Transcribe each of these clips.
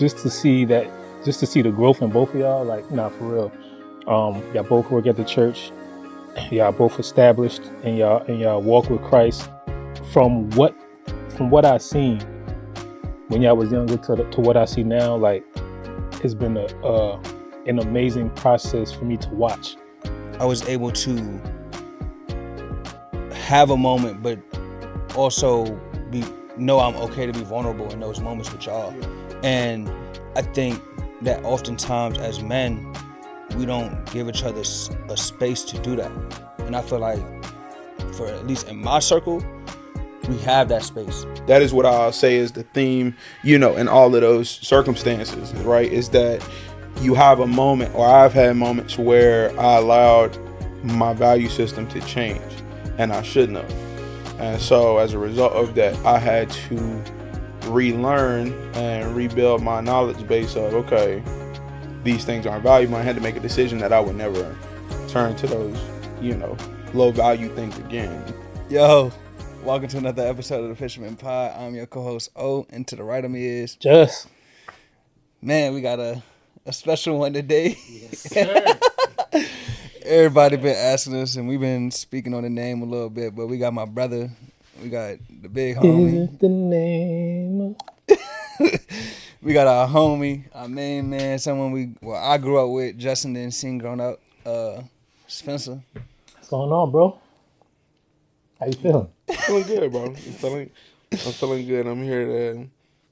just to see the growth in both of y'all, like, nah, for real. Y'all both work at the church. Y'all both established in y'all walk with Christ. From what I seen when y'all was younger to what I see now, like, it's been an amazing process for me to watch. I was able to have a moment, but also know I'm okay to be vulnerable in those moments with y'all. And I think that oftentimes as men, we don't give each other a space to do that. And I feel like, for at least in my circle, we have that space. That is what I'll say is the theme, in all of those circumstances, right? Is that you have a moment, or I've had moments where I allowed my value system to change, and I shouldn't have. And so as a result of that, I had to relearn and rebuild my knowledge base of, okay, these things aren't valuable. I had to make a decision that I would never turn to those, low value things again. Yo, welcome to another episode of the Fisherman Pod. I'm your co-host O, and to the right of me is Just. Man, we got a special one today. Yes, sir. Everybody been asking us, and we've been speaking on the name a little bit, but we got my brother. We got the big homie. Is the name. We got our homie, our main man, someone I grew up with, Justin didn't seen growing up, Spencer. What's going on, bro? How you feeling? Feeling good, bro. I'm feeling good. I'm here to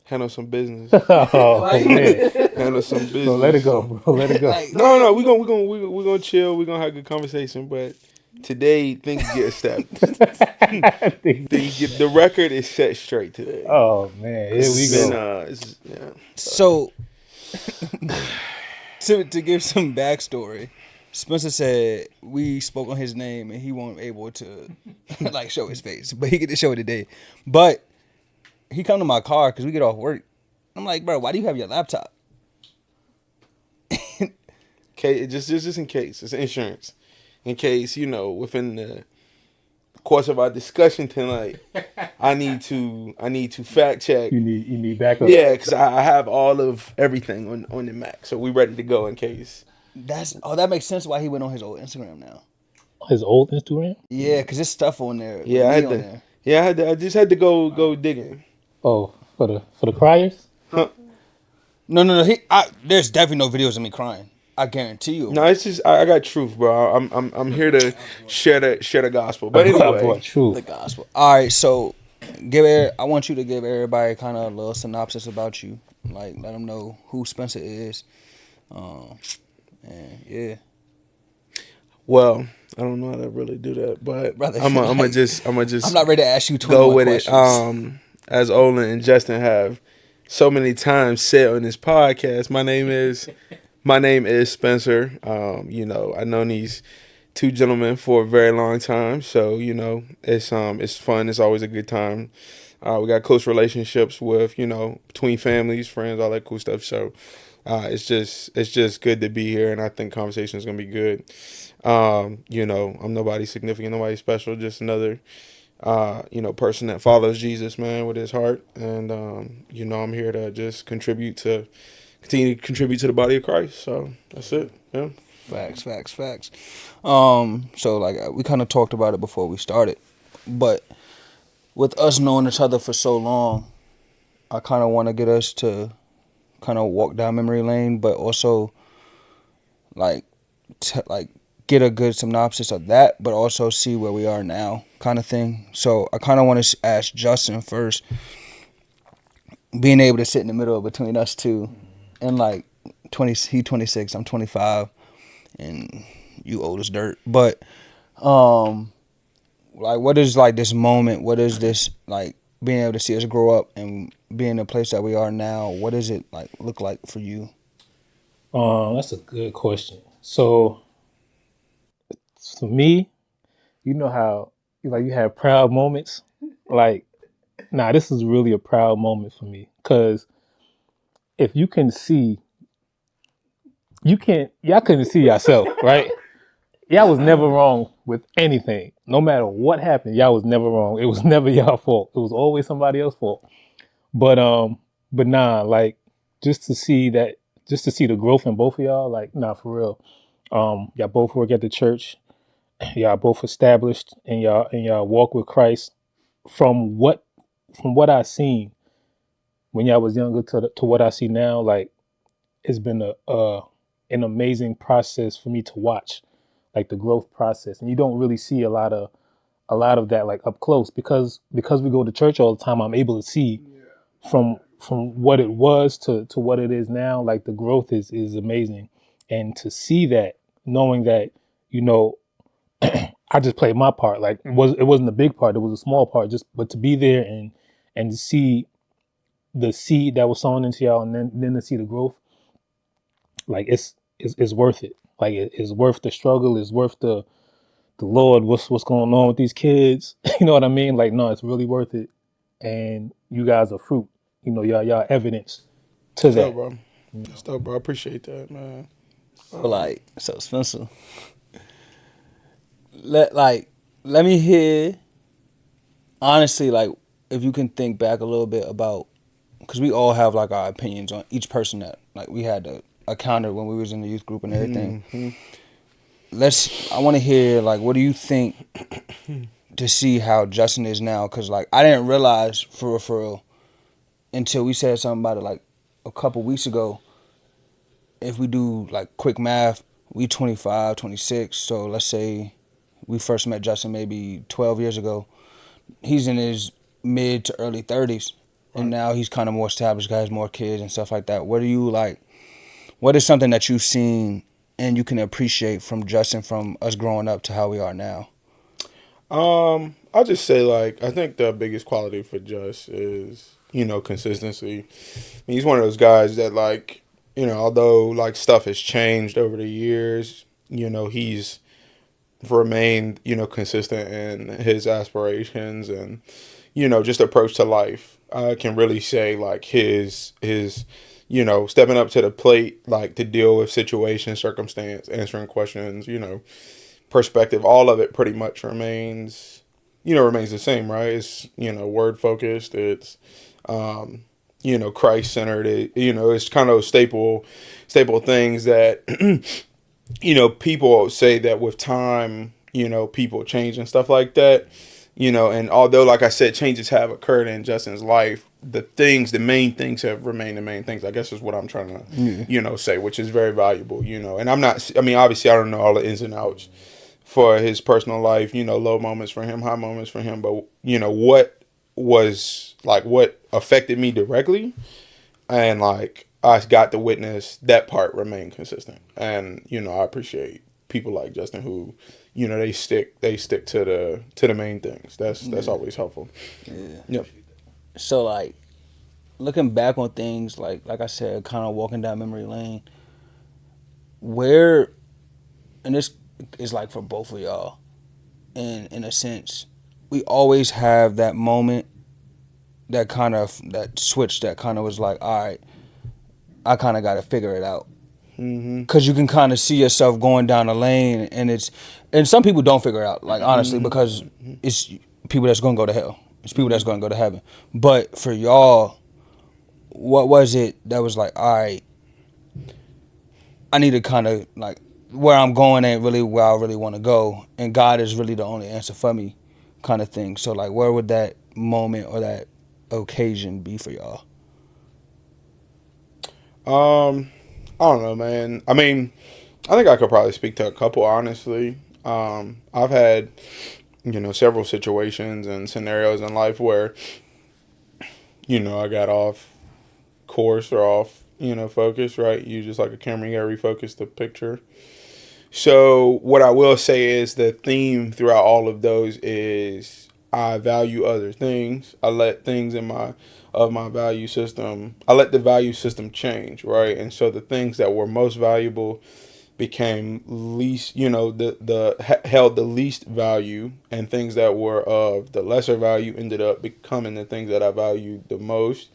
handle some business. Oh, man. Handle some business. So let it go, bro. Let it go. No. We're gonna chill. We're gonna have a good conversation. But today things get established. The record is set straight today. Oh man, here we go. So to give some backstory, Spencer said we spoke on his name and he wasn't able to show his face, but he get to show it today. But he come to my car because we get off work. I'm like, bro, why do you have your laptop? Okay, just in case. It's insurance. In case, within the course of our discussion tonight, I need to fact check. You need backup. Yeah, because I have all of everything on the Mac, so we ready to go in case. That makes sense why he went on his old Instagram now. His old Instagram? Yeah, because there's stuff on there. Yeah, I just had to go digging. Oh, for the criers? Huh? No. There's definitely no videos of me crying. I guarantee you. No, it's just I got truth, bro. I'm here to share the gospel. But anyway, truth. The gospel. All right, so I want you to give everybody kind of a little synopsis about you, like let them know who Spencer is. And yeah. Well, I don't know how to really do that, but brother, I'm gonna just. I'm not ready to ask you 20 go with questions. It. As Olin and Justin have so many times said on this podcast, my name is Spencer. I've known these two gentlemen for a very long time, so it's fun. It's always a good time. We got close relationships with between families, friends, all that cool stuff. So it's just good to be here, and I think conversation is gonna be good. I'm nobody significant, nobody special, just another person that follows Jesus, man, with his heart, and I'm here to just continue to contribute to the body of Christ. So that's it. Yeah. Facts. So we kind of talked about it before we started, but with us knowing each other for so long, I kind of want to get us to kind of walk down memory lane, but also get a good synopsis of that, but also see where we are now, kind of thing. So I kind of want to ask Justin first, being able to sit in the middle between us two, and he 26, I'm 25, and you old as dirt. But what is this moment? What is this being able to see us grow up and being in the place that we are now? What does it look like for you? That's a good question. So for me, you know how you have proud moments. This is really a proud moment for me, because if you can see, y'all couldn't see yourself, right? Y'all was never wrong with anything. No matter what happened, y'all was never wrong. It was never y'all fault. It was always somebody else's fault. But just to see that, just to see the growth in both of y'all, like, nah, for real. Y'all both work at the church. Y'all both established in y'all walk with Christ. From what I seen when y'all was younger to what I see now, like, it's been an amazing process for me to watch, like the growth process. And you don't really see a lot of that like up close because we go to church all the time. I'm able to see from what it was to what it is now. Like the growth is amazing, and to see that, knowing that, you know, I just played my part. Like it wasn't a big part. It was a small part. Just but to be there and to see the seed that was sown into y'all, and then to see the growth, like it's worth it. Like it's worth the struggle. It's worth the Lord. What's going on with these kids? You know what I mean? Like no, it's really worth it. And you guys are fruit. You know, y'all evidence to That's that. dope, bro. That's dope, bro. I appreciate that, man. So Spencer, let me hear honestly, like, if you can think back a little bit about, because we all have like our opinions on each person that like we had to encounter when we was in the youth group and everything. I want to hear, like, what do you think to see how Justin is now? Because like I didn't realize for real until we said something about it like a couple weeks ago. If we do like quick math, we 25, 26. So let's say we first met Justin maybe 12 years ago. He's in his mid to early 30s. And now he's kind of more established, has more kids and stuff like that. What is something that you've seen and you can appreciate from Justin from us growing up to how we are now? I'll just say, like, I think the biggest quality for Just is, consistency. He's one of those guys that, like, although, like, stuff has changed over the years, he's remained, consistent in his aspirations and, just approach to life. I can really say, like, his stepping up to the plate, like, to deal with situation, circumstance, answering questions, perspective, all of it pretty much remains the same, right? It's, word focused. It's, Christ centered. It's kind of staple things that, people say that with time, people change and stuff like that, and although, like I said, changes have occurred in Justin's life, the main things have remained the main things, I guess is what I'm trying to, say, which is very valuable, and obviously I don't know all the ins and outs for his personal life, low moments for him, high moments for him. But, what was, like, what affected me directly, and, like, I got to witness that part remain consistent. And, I appreciate people like Justin who, they stick to the main things. That's always helpful. Yeah. Yep. So, like, looking back on things, like I said, kind of walking down memory lane, and this is like for both of y'all, in a sense, we always have that moment, that switch that kind of was like, all right, I kind of got to figure it out. Because you can kind of see yourself going down a lane, and some people don't figure it out, like, honestly, because it's people that's going to go to hell. It's people that's going to go to heaven. But for y'all, what was it that was like, all right, I need to kind of, like, where I'm going ain't really where I really want to go, and God is really the only answer for me, kind of thing. So, like, where would that moment or that occasion be for y'all? I don't know, man. I mean, I think I could probably speak to a couple, honestly. I've had, several situations and scenarios in life where, I got off course or off, focus, right? You just like a camera, you gotta refocus the picture. So what I will say is the theme throughout all of those is I value other things. I let things of my value system, I let the value system change, right? And so the things that were most valuable became least, held the least value, and things that were of the lesser value ended up becoming the things that I valued the most.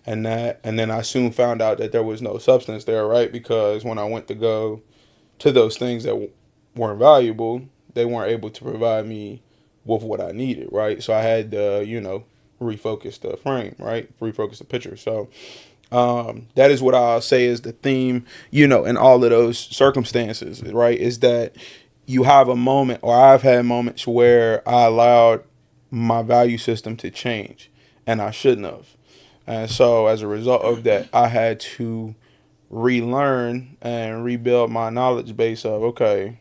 And then I soon found out that there was no substance there, right? Because when I went to go to those things that weren't valuable, they weren't able to provide me with what I needed, right? So I had to, refocus the frame, right? Refocus the picture. So That is what I'll say is the theme, you know, in all of those circumstances, right? Is that you have a moment, or I've had moments where I allowed my value system to change, and I shouldn't have. And so as a result of that, I had to relearn and rebuild my knowledge base of, okay,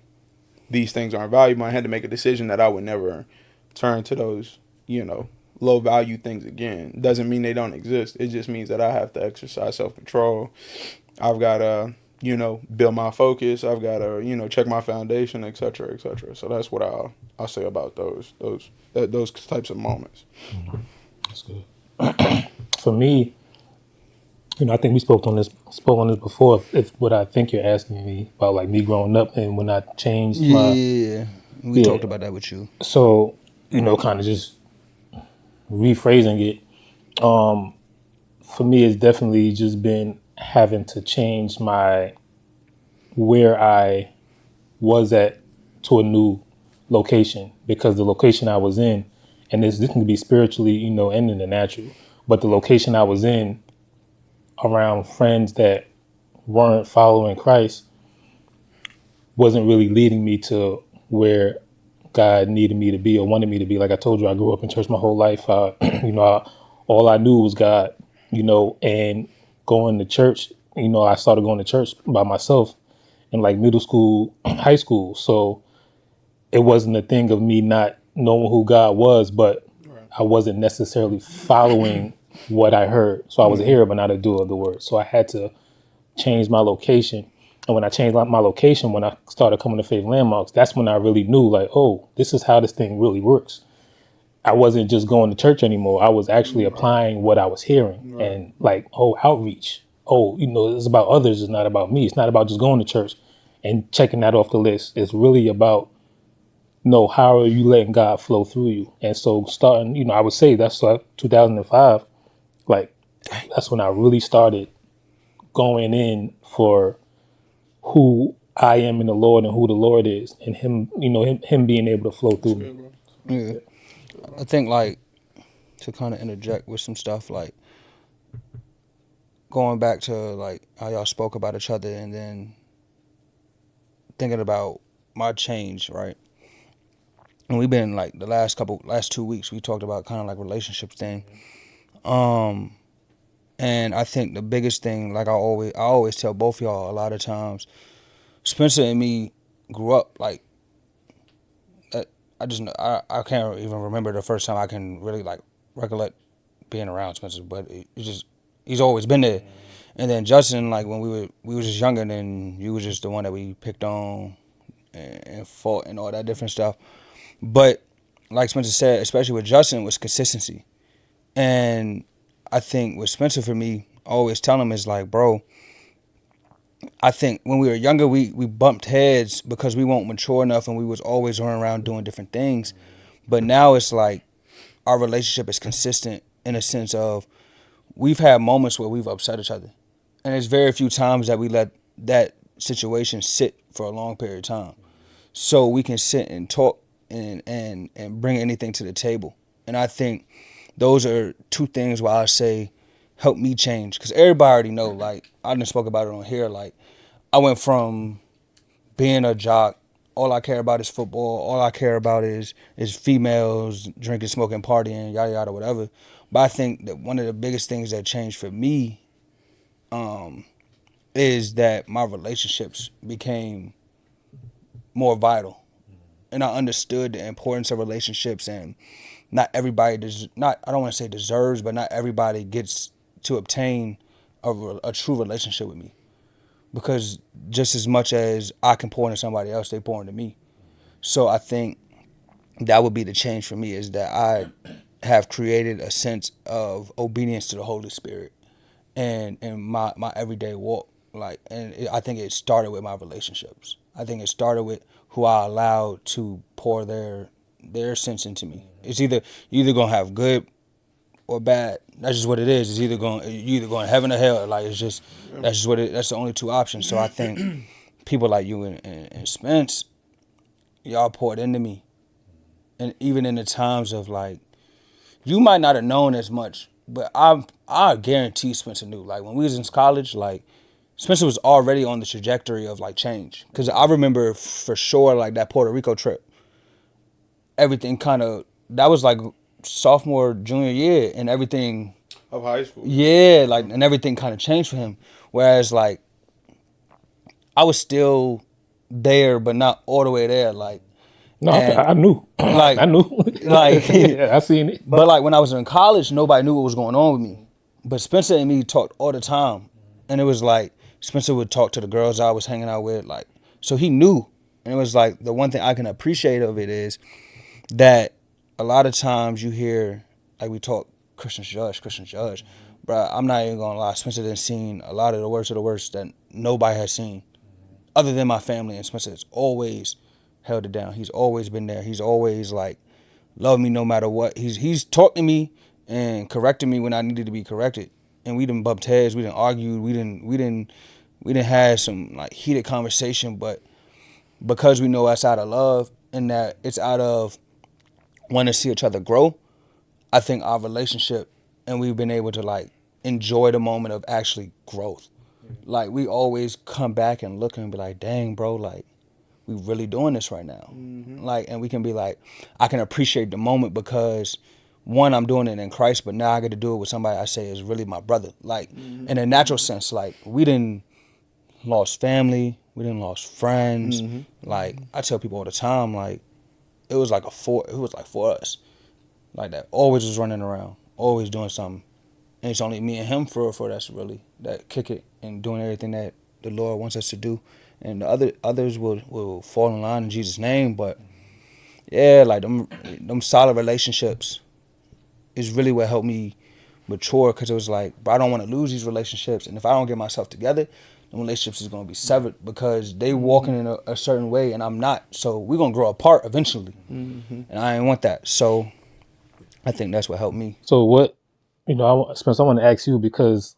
these things aren't valuable. I had to make a decision that I would never turn to those, you know, low value things again. Doesn't mean they don't exist. It just means that I have to exercise self control. I've got to, you know, build my focus. I've got to, you know, check my foundation, et cetera, et cetera. So that's what I'll say about those types of moments. That's good. For me, you know, I think we spoke on this before. If what I think you're asking me about, like me growing up and when I changed We talked about that with you. So, you know, kind of just rephrasing it. For me, it's definitely just been having to change where I was at to a new location, because the location I was in, and this can be spiritually, you know, and in the natural, but the location I was in around friends that weren't following Christ wasn't really leading me to where God needed me to be or wanted me to be. Like I told you, I grew up in church my whole life. You know, all I knew was God, you know, and going to church, you know, I started going to church by myself in like middle school, high school. So it wasn't a thing of me not knowing who God was, but I wasn't necessarily following what I heard. So I was a hearer, but not a doer of the word. So I had to change my location. And when I changed my location, when I started coming to Faith Landmarks, that's when I really knew, like, oh, this is how this thing really works. I wasn't just going to church anymore. I was actually applying what I was hearing, and like, oh, outreach. Oh, you know, it's about others. It's not about me. It's not about just going to church and checking that off the list. It's really about, no, how are you letting God flow through you? And so starting, you know, I would say that's like 2005. Like, that's when I really started going in for who I am in the Lord and who the Lord is, and him, you know, him being able to flow through me. Yeah. I think, like, to kind of interject with some stuff, like, going back to, like, how y'all spoke about each other, and then thinking about my change, right? And we've been, like, the last 2 weeks, we talked about kind of, like, relationships thing. And I think the biggest thing, like I always tell both of y'all a lot of times, Spencer and me grew up, like, I can't even remember the first time I can really, like, recollect being around Spencer, but he's always been there. And then Justin, like, when we were just younger, then you was just the one that we picked on and fought and all that different stuff. But like Spencer said, especially with Justin, was consistency. And I think with Spencer, for me, I always tell him is like, bro, I think when we were younger, we bumped heads because we weren't mature enough, and we was always running around doing different things. But now it's like our relationship is consistent in a sense of we've had moments where we've upset each other. And there's very few times that we let that situation sit for a long period of time. So we can sit and talk and bring anything to the table. And I think those are two things where I say help me change. Because everybody already know, like, I done spoke about it on here, like, I went from being a jock, all I care about is football, all I care about is females, drinking, smoking, partying, yada, yada, whatever. But I think that one of the biggest things that changed for me is that my relationships became more vital. And I understood the importance of relationships, and not everybody I don't want to say deserves, but not everybody gets to obtain a true relationship with me. Because just as much as I can pour into somebody else, they pour into me. So I think that would be the change for me, is that I have created a sense of obedience to the Holy Spirit and my everyday walk. Like, and I think it started with my relationships. I think it started with who I allowed to pour their sense into me. It's you either gonna have good or bad. That's just what it is. You either going to heaven or hell. Like, it's just that's just that's the only two options. So I think people like you and Spence, y'all poured into me, and even in the times of, like, you might not have known as much but I guarantee Spencer knew. Like when we was in college, like Spencer was already on the trajectory of like change. Cause I remember for sure like that Puerto Rico trip. Everything kind of that was like sophomore, junior year, and everything of high school. Yeah, like and everything kind of changed for him. Whereas like I was still there, but not all the way there. Like no, I knew. Like I knew. Like yeah, I seen it. But like when I was in college, nobody knew what was going on with me. But Spencer and me talked all the time, and it was like Spencer would talk to the girls I was hanging out with, like so he knew. And it was like the one thing I can appreciate of it is that a lot of times you hear like we talk Christians judge. But I'm not even gonna lie, Spencer done seen a lot of the worst that nobody has seen. Other than my family, and Spencer has always held it down. He's always been there. He's always like loved me no matter what. He's talked to me and corrected me when I needed to be corrected. And we done bumped heads, we done argued, we didn't have some like heated conversation, but because we know that's out of love and that it's out of wanting to see each other grow, I think our relationship and we've been able to like enjoy the moment of actually growth. Like we always come back and look and be like, dang, bro, like we really doing this right now. Like, and we can be like, I can appreciate the moment because one, I'm doing it in Christ, but now I get to do it with somebody I say is really my brother. Like in a natural sense, like we didn't lost family, we didn't lost friends. Like I tell people all the time, like it was like four of us. Like that always was running around, always doing something. And it's only me and him for that's really that kick it and doing everything that the Lord wants us to do. And the others will fall in line in Jesus' name. But yeah, like them solid relationships is really what helped me mature, because it was like, but I don't want to lose these relationships. And if I don't get myself together, the relationships is going to be severed because they walking in a certain way and I'm not. So we're going to grow apart eventually. And I ain't want that. So I think that's what helped me. So what, Spencer, I want to ask you, because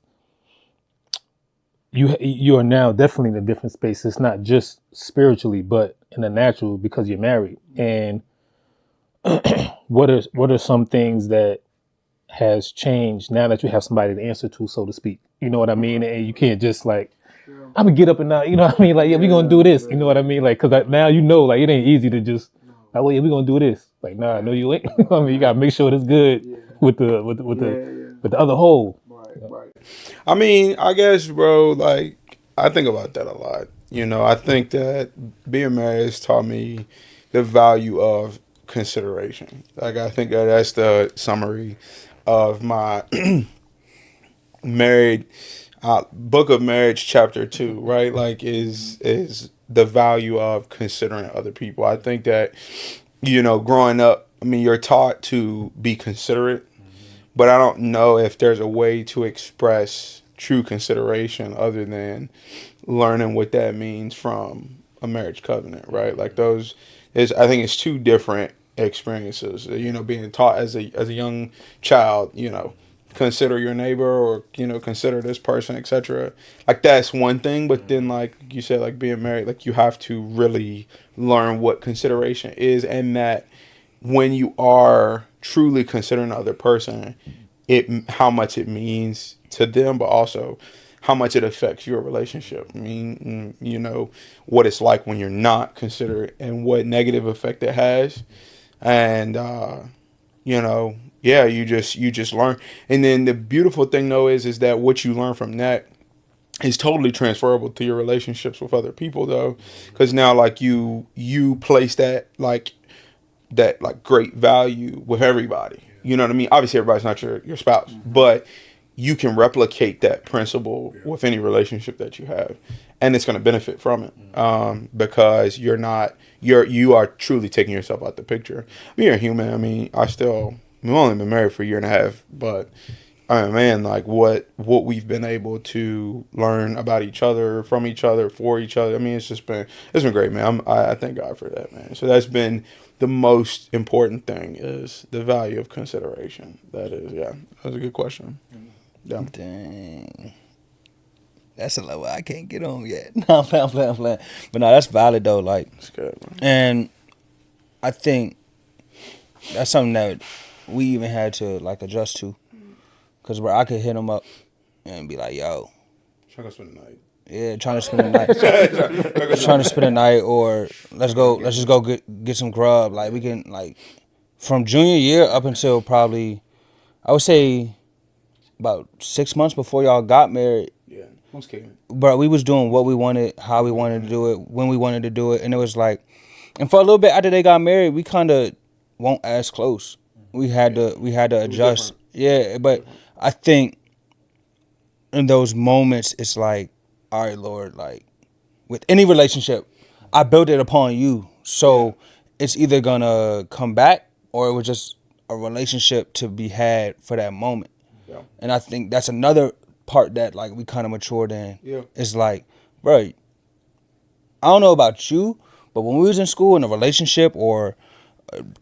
you are now definitely in a different space. It's not just spiritually, but in the natural, because you're married. And what are some things that has changed now that you have somebody to answer to, so to speak? You know what I mean? And you can't just like, I'm gonna get up and now, you know what I mean? Like, yeah, we're gonna do this. You know what I mean? Like, cause now like it ain't easy to just like, well, yeah, we're gonna do this. Like, nah, no, you ain't. I mean, you gotta make sure it's good with the other whole. Right. I mean, I guess, bro, like I think about that a lot. I think that being married has taught me the value of consideration. Like, I think that's the summary of my married book of marriage, chapter 2, right? Like, is the value of considering other people. I think that, growing up, I mean, you're taught to be considerate, but I don't know if there's a way to express true consideration other than learning what that means from a marriage covenant, right? Like I think it's two different experiences. Being taught as a young child, consider your neighbor, or consider this person, etc. Like that's one thing, but then like you said, like being married, like you have to really learn what consideration is, and that when you are truly considering the other person, how much it means to them, but also how much it affects your relationship. I mean, what it's like when you're not considerate and what negative effect it has. And, yeah, you just learn. And then the beautiful thing though is that what you learn from that is totally transferable to your relationships with other people though. Cause now like you place that great value with everybody. You know what I mean? Obviously everybody's not your spouse, but you can replicate that principle with any relationship that you have, and it's going to benefit from it, because you are truly taking yourself out the picture. I mean, you're a human. I mean, we've only been married for a year and a half, but I mean, man, like what we've been able to learn about each other, from each other, for each other. I mean, it's been great, man. I thank God for that, man. So that's been the most important thing, is the value of consideration. That was a good question. Yeah. Dang. That's a level I can't get on yet. No, I'm playing. But no, that's valid though. Like, that's good, man. And I think that's something that we even had to like adjust to. Cause where I could hit him up and be like, yo, Trying to spend the night. yeah, trying to spend the night. Trying to spend the night, or let's just go get some grub. Like we can, like, from junior year up until probably, I would say, about 6 months before y'all got married. Yeah, most kicking. But we was doing what we wanted, how we wanted to do it, when we wanted to do it, and it was like, and for a little bit after they got married, we kind of weren't as close. We had to adjust. Yeah, but I think in those moments, it's like, all right, Lord, like with any relationship, I built it upon you, so it's either gonna come back or it was just a relationship to be had for that moment. Yeah. And I think that's another part that like we kind of matured in. Yeah. It's like, bro, I don't know about you, but when we was in school in a relationship or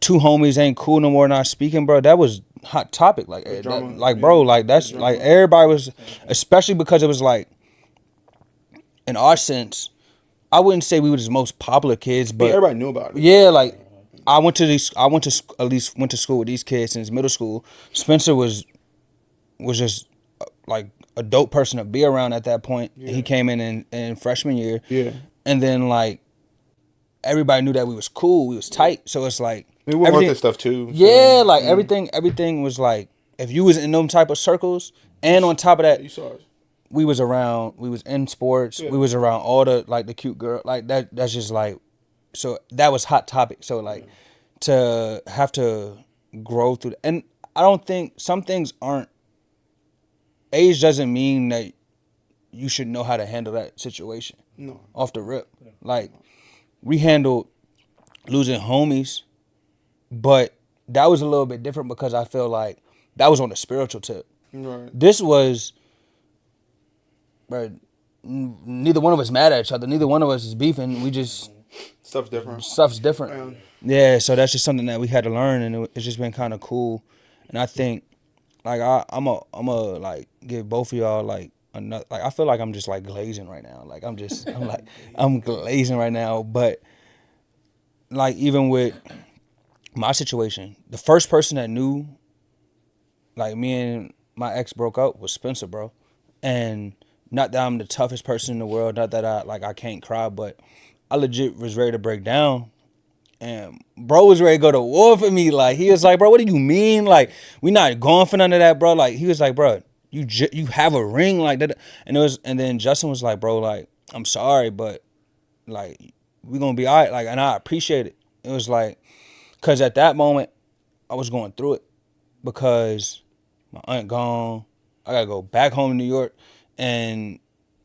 two homies ain't cool no more, not speaking, bro, that was hot topic. Like, bro, like that's like everybody was, especially because it was like, in our sense, I wouldn't say we were the most popular kids, but everybody knew about it. Yeah, like I went to school with these kids since middle school. Spencer was just like a dope person to be around at that point. Yeah. He came in freshman year. Yeah. And then like everybody knew that we was cool, we was tight. So it's like we went with this stuff too. So. Yeah, like everything was like if you was in them type of circles, and on top of that, you saw us. We was in sports, we was around all the like the cute girl, like that's just like, so that was hot topic. So like to have to grow through, and I don't think some things aren't, age doesn't mean that you should know how to handle that situation. No. Off the rip. Like we handled losing homies, but that was a little bit different because I feel like that was on the spiritual tip. Right. This was, bro, neither one of us mad at each other. Neither one of us is beefing. We just stuff's different. Stuff's different. Yeah, so that's just something that we had to learn, and it's just been kind of cool. And I think, like, I'm a like give both of y'all like another. Like I feel like I'm just like glazing right now. Like I'm glazing right now. But like even with my situation, the first person that knew, like me and my ex broke up was Spencer, bro. And not that I'm the toughest person in the world, not that I can't cry, but I legit was ready to break down. And bro was ready to go to war for me. Like he was like, bro, what do you mean? Like we not going for none of that, bro. Like he was like, bro, you have a ring like that. And then Justin was like, bro, like I'm sorry, but like we gonna be all right. Like, and I appreciate it. It was like, cause at that moment I was going through it because my aunt gone. I gotta go back home to New York and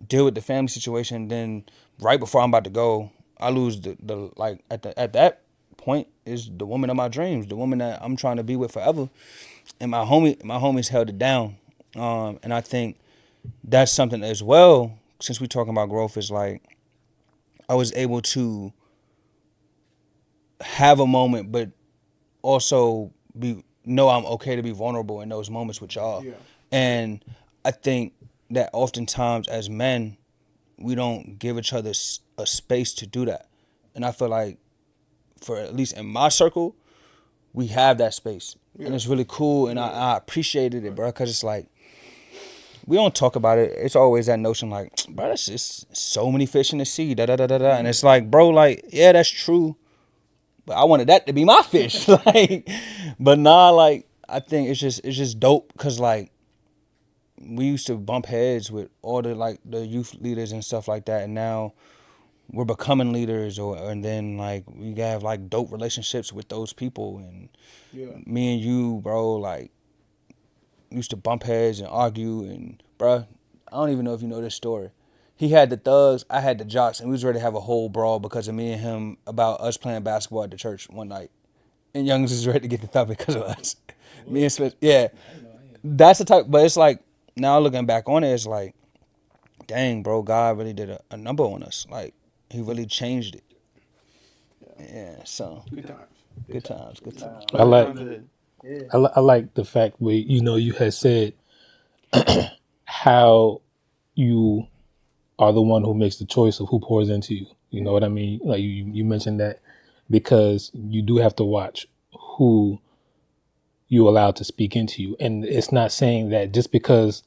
deal with the family situation. Then right before I'm about to go, I lose the like at that point is the woman of my dreams, the woman that I'm trying to be with forever. And my homies held it down. And I think that's something as well, since we're talking about growth, is like I was able to have a moment, but also know I'm okay to be vulnerable in those moments with y'all. Yeah. And I think that oftentimes as men, we don't give each other a space to do that. And I feel like, for at least in my circle, we have that space. Yeah. And it's really cool, and I appreciated it, bro, because it's like, we don't talk about it. It's always that notion like, bro, that's just so many fish in the sea, da-da-da-da-da. And it's like, bro, like, yeah, that's true, but I wanted that to be my fish. Like, but nah, like, I think it's just dope, because, like, we used to bump heads with all the youth leaders and stuff like that, and now we're becoming leaders, and then like we have like dope relationships with those people. And me and you, bro, like used to bump heads and argue, and bro, I don't even know if you know this story. He had the thugs, I had the jocks, and we was ready to have a whole brawl because of me and him about us playing basketball at the church one night. And Young's was ready to get the thug because of us. Me and Smith, yeah. That's the type, but it's like, now looking back on it, it's like, dang, bro, God really did a number on us. Like, he really changed it. Yeah, so. Good times. I like the fact where, you had said how you are the one who makes the choice of who pours into you. You know what I mean? Like you mentioned that, because you do have to watch who you allow to speak into you. And it's not saying that just because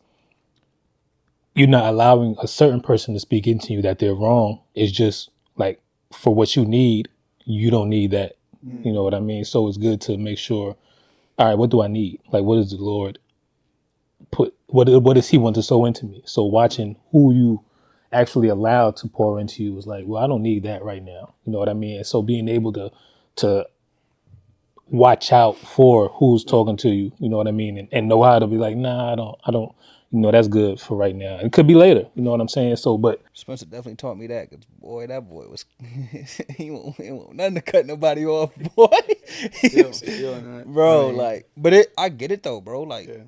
you're not allowing a certain person to speak into you that they're wrong. It's just like for what you need, you don't need that. You know what I mean? So it's good to make sure, all right, what do I need? Like, what does the Lord put, what does he want to sow into me? So watching who you actually allowed to pour into you was like, well, I don't need that right now. You know what I mean? And so being able to watch out for who's talking to you, you know what I mean? And know how to be like, nah, I don't, you know, that's good for right now. It could be later, you know what I'm saying? So, but Spencer definitely taught me that, because boy, that boy was he won't nothing to cut nobody off, boy. Still not. Bro, I mean, like, but I get it though, bro. Like, yeah.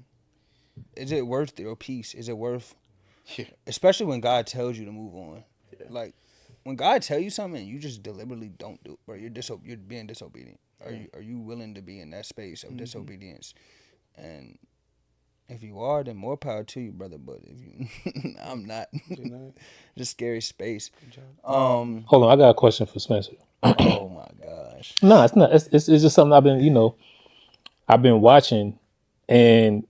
is it worth your peace? Is it worth, Yeah. especially when God tells you to move on? Like, when God tell you something and you just deliberately don't do it, bro, you're being disobedient. Are you willing to be in that space of disobedience? And if you are, then more power to you, brother. But if you, I'm not. Just scary space. hold on, I got a question for Spencer. Oh my gosh. No, it's not. It's just something I've been, you know, I've been watching, and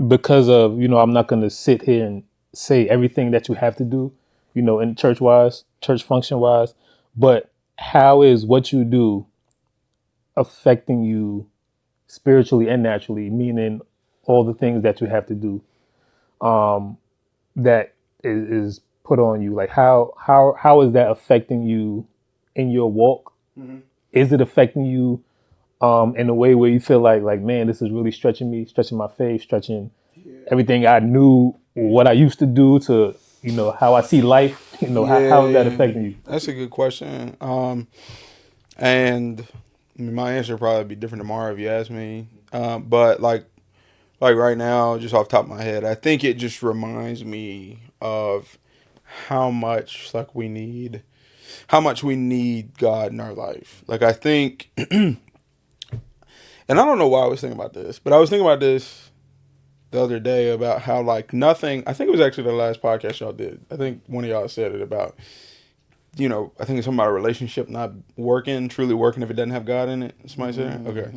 because of, you know, I'm not going to sit here and say everything that you have to do, you know, in church wise, church function wise, but how is what you do affecting you spiritually and naturally, meaning all the things that you have to do that is put on you? Like how is that affecting you in your walk? Is it affecting you in a way where you feel like man, this is really stretching me, stretching my faith, stretching everything I knew, what I used to do, to, you know, how I see life, you know, how is that affecting you? That's a good question. And my answer would probably be different tomorrow if you ask me. But like right now, just off the top of my head, I think it just reminds me of how much we need God in our life. Like, I think, and I don't know why I was thinking about this, but I was thinking about this the other day about how, like, nothing, I think it was actually the last podcast y'all did. I think one of y'all said it about, you know, I think it's something about a relationship not truly working if it doesn't have God in it. Somebody said that? Okay.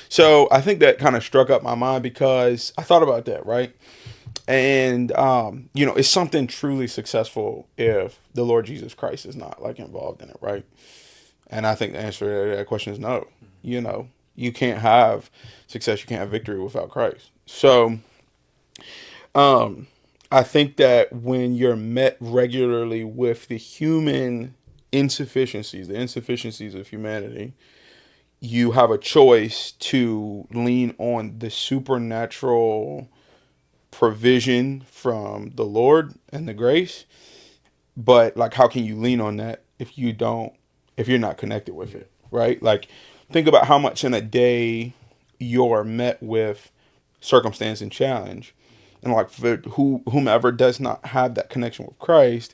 So I think that kind of struck up my mind because I thought about that, right? And, you know, it's something truly successful if the Lord Jesus Christ is not, like, involved in it, right? And I think the answer to that question is no. You know, you can't have success, you can't have victory without Christ. So, I think that when you're met regularly with the human insufficiencies, the insufficiencies of humanity, you have a choice to lean on the supernatural provision from the Lord and the grace. But, like, how can you lean on that if you're not connected with it, right? Like, think about how much in a day you're met with circumstance and challenge. And, like, for whomever does not have that connection with Christ,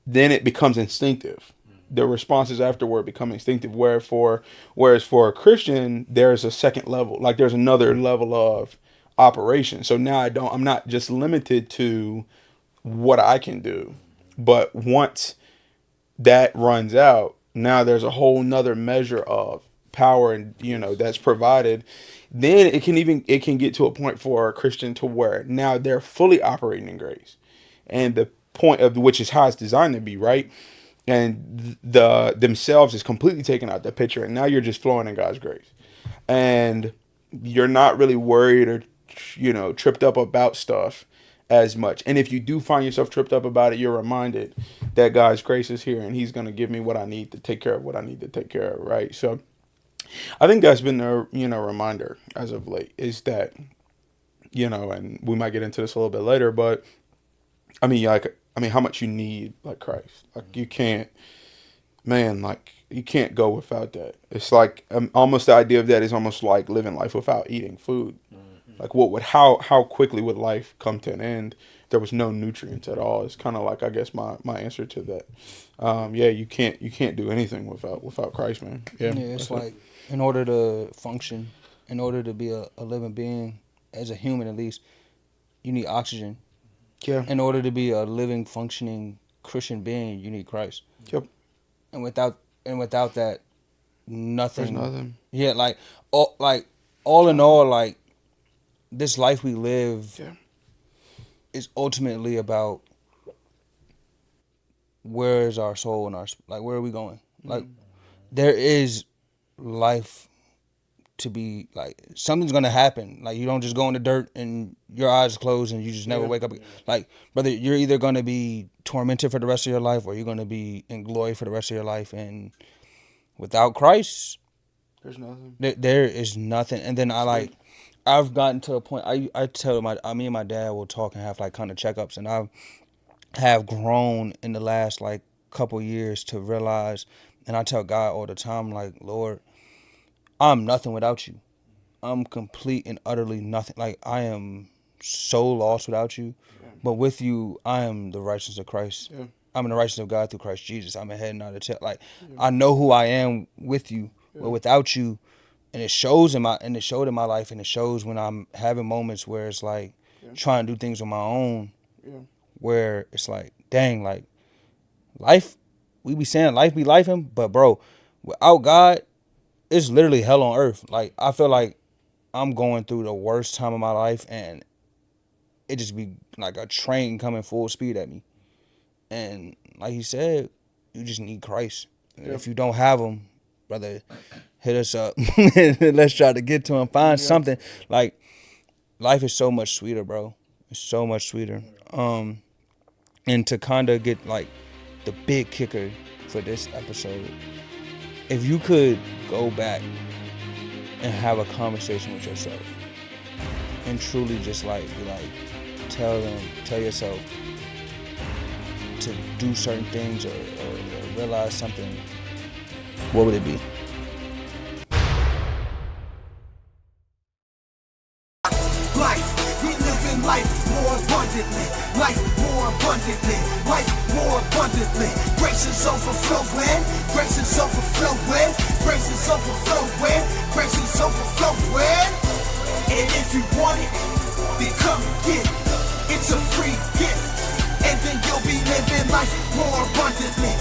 then it becomes instinctive. The responses afterward become instinctive. Whereas for a Christian, there's a second level. Like, there's another level of operation. So now I'm not just limited to what I can do, but once that runs out, now there's a whole nother measure of power, and, you know, that's provided. Then it can get to a point for a Christian to where now they're fully operating in grace, and the point of which is how it's designed to be, right? And themselves is completely taken out the picture, and now you're just flowing in God's grace, and you're not really worried or, you know, tripped up about stuff as much. And if you do find yourself tripped up about it, you're reminded that God's grace is here and he's going to give me what I need to take care of what I need to take care of, right? So I think that's been a, you know, reminder as of late, is that, you know, and we might get into this a little bit later, but I mean, how much you need, like, Christ. Like, you can't go without that. It's like, almost the idea of that is almost like living life without eating food. Like, how quickly would life come to an end if there was no nutrients at all? It's kind of like, I guess, my answer to that. You can't do anything without Christ, man. Yeah, It's like, in order to function, in order to be a living being, as a human at least, you need oxygen. Yeah. In order to be a living, functioning Christian being, you need Christ. Yep. And without that, nothing. There's nothing. Yeah, like all in all, like, this life we live Yeah. is ultimately about where is our soul and like, where are we going? Like, there is life to be, like, something's gonna happen. Like, you don't just go in the dirt and your eyes close and you just never wake up. Like, brother, you're either gonna be tormented for the rest of your life, or you're gonna be in glory for the rest of your life. And without Christ, There's nothing. there is nothing. And then I've gotten to a point. I tell me and my dad will talk and have like kind of checkups, and I have grown in the last like couple years to realize, and I tell God all the time, like, Lord, I'm nothing without you. I'm complete and utterly nothing. Like, I am so lost without you. But with you, I am the righteousness of Christ. Yeah. I'm in the righteousness of God through Christ Jesus. I'm ahead and not the tail. Like, I know who I am with you, but without you, and it showed in my life, and it shows when I'm having moments where it's like trying to do things on my own, where it's like, dang, like, life, we be saying life be lifing, but bro, without God, it's literally hell on earth. Like, I feel like I'm going through the worst time of my life, and it just be like a train coming full speed at me. And like he said, you just need Christ. And if you don't have him, brother, hit us up. Let's try to get to him. Find something. Like, life is so much sweeter, bro. It's so much sweeter. And to kind of get like the big kicker for this episode, if you could go back and have a conversation with yourself and truly just like be like, tell yourself to do certain things or realize something, what would it be? Life, we living life more abundantly. Life more abundantly. Life more abundantly. Grace is overflowing. Grace is overflowing. Grace is overflowing. Grace is overflowing. And if you want it, then come get it. It's a free gift. And then you'll be living life more abundantly.